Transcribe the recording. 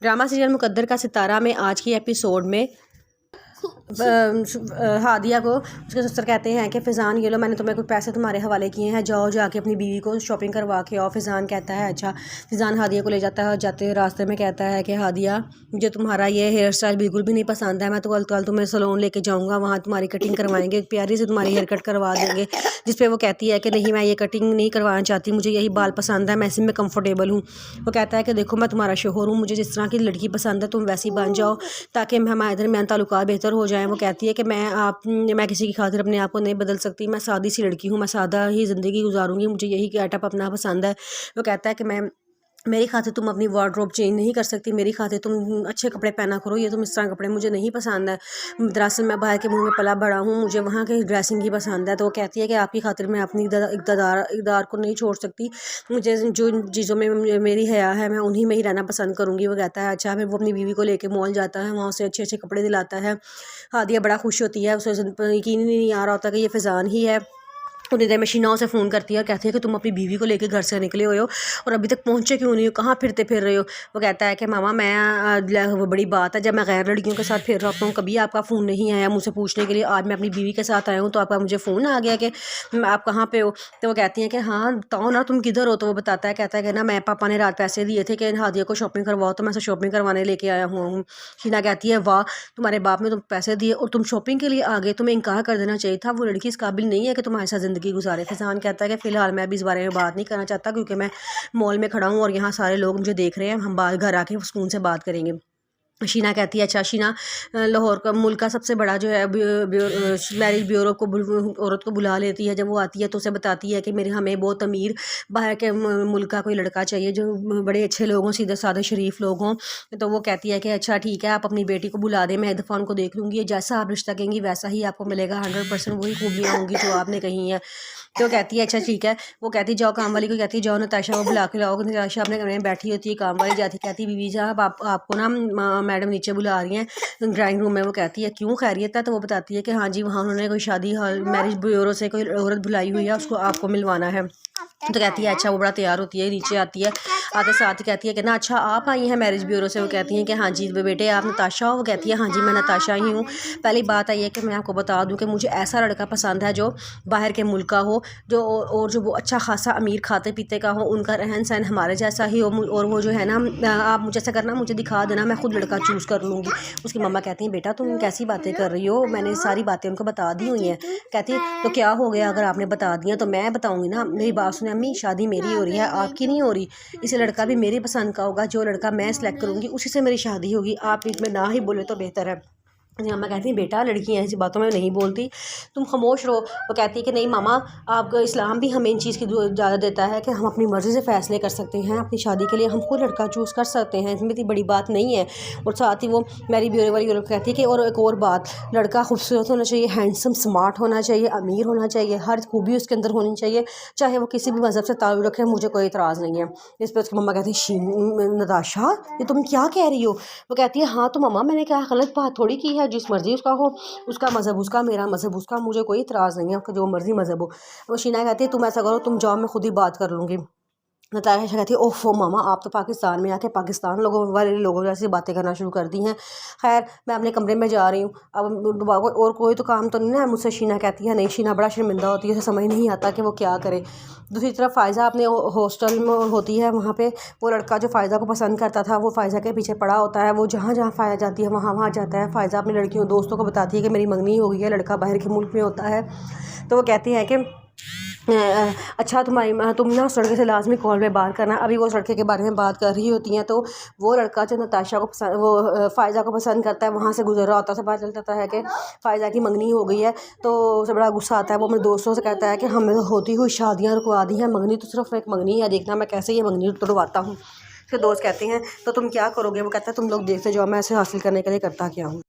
Drama serial मुकद्दर का सितारा में आज की एपिसोड में हादिया को उसके ससुर कहते हैं कि फ़िज़ान ये लो, मैंने तुम्हें कुछ पैसे तुम्हारे हवाले किए हैं, जाओ जाके अपनी बीवी को शॉपिंग करवा के आओ। फ़िज़ान कहता है अच्छा। फ़िज़ान हादिया को ले जाता है और जाते हुए रास्ते में कहता है कि हादिया, मुझे तुम्हारा ये हेयर स्टाइल बिल्कुल भी नहीं पसंद है, मैं तो कल तुम्हें सैलून लेके जाऊँगा, वहाँ तुम्हारी कटिंग करवाएंगे, प्यारी से तुम्हारी हेयर कट करवा देंगे। जिस पर वो कहती है कि नहीं, मैं ये कटिंग नहीं करवाना चाहती, मुझे यही बाल पसंद है, मैं इसी में कम्फर्टेबल हूँ। वो कहता है कि देखो, मैं तुम्हारा शोहर हूँ, मुझे जिस तरह की लड़की पसंद है तुम वैसी बन जाओ ताकि हमारे दरमियान ताल्लुकात बेहतर हो जाए। वो कहती है कि मैं किसी की खातिर अपने आप को नहीं बदल सकती, मैं सादी सी लड़की हूँ, मैं सादा ही ज़िंदगी गुजारूंगी, मुझे यही गेटअप अपना पसंद है। वो कहता है कि मेरी खातिर तुम अपनी वार्डरोब चेंज नहीं कर सकती, मेरी खातिर तुम अच्छे कपड़े पहना करो, ये तुम इस तरह कपड़े मुझे नहीं पसंद है। दरअसल मैं बाहर के मुंह में पला बड़ा हूँ, मुझे वहाँ की ड्रेसिंग ही पसंद है। तो वो कहती है कि आपकी खातिर मैं अपनी इक़्तिदार को नहीं छोड़ सकती, मुझे जो चीज़ों में मेरी हया है मैं उन्हीं में ही रहना पसंद करूँगी। वो कहता है अच्छा। फिर वो अपनी बीवी को लेकर मॉल जाता है, वहाँ से अच्छे अच्छे कपड़े दिलाता है। हादिया बड़ा खुश होती है, उसे यकीन ही नहीं आ रहा होता कि ये फ़िज़ान ही है। उतनी देर में शीना उसे फ़ोन करती है और कहती है कि तुम अपनी बीवी को लेकर घर से निकले हुए हो और अभी तक पहुँचे क्यों नहीं हो, कहाँ फिरते फिर रहे हो। वो कहता है कि मामा वो बड़ी बात है, जब मैं गैर लड़कियों के साथ फिर रहा हूँ कभी आपका फ़ोन नहीं आया मुझसे पूछने के लिए, आज मैं अपनी बीवी के साथ आया हूँ तो आपका मुझे फ़ोन आ गया कि आप कहाँ पे हो। तो वो कहती हैं कि हाँ बताओ ना तुम किधर हो। तो वो बताता है, कहता है कि ना मैं पापा ने रात पैसे दिए थे कि हादिया को शॉपिंग करवाओ, तो मैं उसे शॉपिंग करवाने लेके आया हुआ हूँ। शीना कहती है वाह, तुम्हारे बाप ने तुम पैसे दिए और तुम शॉपिंग के लिए आ गए, तुम्हें इनकार कर देना चाहिए था, वो लड़की इस काबिल नहीं है कि तुम्हारे साथ ज़िंदगी गुजारे। फ़िज़ान कहता है कि फ़िलहाल मैं अभी इस बारे में बात नहीं करना चाहता क्योंकि मैं मॉल में खड़ा हूँ और यहाँ सारे लोग मुझे देख रहे हैं, हम बाहर घर आके सुकून से बात करेंगे। शीना कहती है अच्छा। शीना लाहौर का मुल्क का सबसे बड़ा जो है मैरिज ब्यूरो को औरत को बुला लेती है। जब वो आती है तो उसे बताती है कि हमें बहुत अमीर बाहर के मुल्क का कोई लड़का चाहिए जो बड़े अच्छे लोग हों, सीधे साधे शरीफ लोग हों। तो वो कहती है कि अच्छा ठीक है, आप अपनी बेटी को बुला दें, मैं एक दफ़ा उनको देख लूँगी, जैसा आप रिश्ता कहेंगी वैसा ही आपको मिलेगा, 100% वही खूबियाँ होंगी जो आपने कही हैं। तो कहती है अच्छा ठीक है। वो कहती जाओ काम वाली को कहती जाओ नताशा को बुला के लाओ। नताशा अपने कमरे में बैठी होती है, काम वाली जाती कहती बीवी साहब आपको ना मैडम नीचे बुला रही हैं ड्राइंग रूम में। वो कहती है क्यों, खैरियत है। तो वो बताती है कि हाँ जी, वहाँ उन्होंने कोई शादी हॉल मैरिज ब्यूरो से कोई औरत बुलाई हुई है, उसको आपको मिलवाना है। तो कहती है अच्छा। वो बड़ा तैयार होती है, नीचे आती है, आते साथ ही कहती है कि ना अच्छा आप आई हैं मैरिज ब्यूरो से। वो कहती हैं कि हाँ जी बेटे आप नताशा हो। वो कहती है हाँ जी मैं नताशा ही हूँ। पहली बात आई है कि मैं आपको बता दूँ कि मुझे ऐसा लड़का पसंद है जो बाहर के मुल्क का हो, जो और जो वो अच्छा खासा अमीर खाते पीते का हो, उनका रहन सहन हमारे जैसा ही हो, और वो जो है ना आप मुझे ऐसा करना, मुझे दिखा देना, मैं खुद लड़का चूज़ कर लूँगी। उसकी मम्मा कहती हैं बेटा तुम कैसी बातें कर रही हो, मैंने सारी बातें उनको बता दी हुई हैं। कहती है तो क्या हो गया अगर आपने बता दिया, तो मैं बताऊँगी ना। मेरी बात सुने अम्मी, शादी मेरी हो रही है, आपकी नहीं हो रही। इसे लड़का भी मेरी पसंद का होगा, जो लड़का मैं सेलेक्ट करूँगी उसी से मेरी शादी होगी, आप इसमें ना ही बोले तो बेहतर है। मामा कहती हैं बेटा लड़कियाँ ऐसी बातों में नहीं बोलती, तुम खामोश रहो। वो कहती है कि नहीं मामा, आपका इस्लाम भी हमें इन चीज़ की इजाज़त देता है कि हम अपनी मर्ज़ी से फ़ैसले कर सकते हैं, अपनी शादी के लिए हम खुद लड़का चूज़ कर सकते हैं, इसमें इतनी बड़ी बात नहीं है। और साथ ही वो मेरी ब्यूरो वाली औरत कहती है कि और एक और बात, लड़का खूबसूरत होना चाहिए, हैंडसम, स्मार्ट होना चाहिए, अमीर होना चाहिए, हर खूबी उसके अंदर होनी चाहिए, चाहे वो किसी भी मज़हब से ताल्लुक़ रखे, मुझे कोई इतराज़ नहीं है। इस पर उसकी मम्मा कहती है नताशा ये तुम क्या कह रही हो। वो कहती है हाँ तो मम्मा मैंने क्या गलत बात थोड़ी की है, जिस मर्ज़ी उसका हो, उसका मज़हब उसका, मेरा मज़हब उसका, मुझे कोई इतराज़ नहीं है, उसका जो मर्ज़ी मज़हब हो। वो शीना कहती है तुम ऐसा करो, तुम जाओ मैं खुद ही बात कर लूँगी। नताशा कहती है ओफो मामा, आप तो पाकिस्तान में आके पाकिस्तान वाले लोगों जैसी बातें करना शुरू कर दी हैं। खैर मैं अपने कमरे में जा रही हूँ, अब और कोई तो काम तो नहीं ना है मुझसे। शीना कहती है नहीं। शीना बड़ा शर्मिंदा होती है, उसे समझ नहीं आता कि वो क्या करे। दूसरी तरफ फ़ायज़ा अपने हॉस्टल में होती है, वहाँ पे वो लड़का जो फ़ायज़ा को पसंद करता था वो फ़ायज़ा के पीछे पड़ा होता है, वो जहाँ जहाँ फ़ायज़ा जाती है वहाँ वहाँ जाता है। फ़ायज़ा अपनी लड़कियों दोस्तों को बताती है कि मेरी मंगनी हो गई है, लड़का बाहर के मुल्क में होता है। तो वो कहती हैं कि अच्छा तुम ना उस लड़के से लाजमी कॉल पे बात करना। अभी वो उस लड़के के बारे में बात कर रही होती हैं तो वो लड़का जो नताशा को पसंद, वो फ़ायज़ा को पसंद करता है, वहाँ से गुजर रहा होता है, पता चलता है कि फ़ायज़ा की मंगनी हो गई है। तो उसे बड़ा गुस्सा आता है, वो अपने दोस्तों से कहता है कि हमें होती हुई शादियाँ रुकवा दी हैं, मंगनी तो सिर्फ एक मंगनी है, देखना मैं कैसे ये मंगनी तुड़वाता हूँ। उसके दोस्त कहते हैं तो तुम क्या करोगे। वो कहता है तुम लोग देखते जाओ मैं इसे हासिल करने के लिए करता क्या हूँ।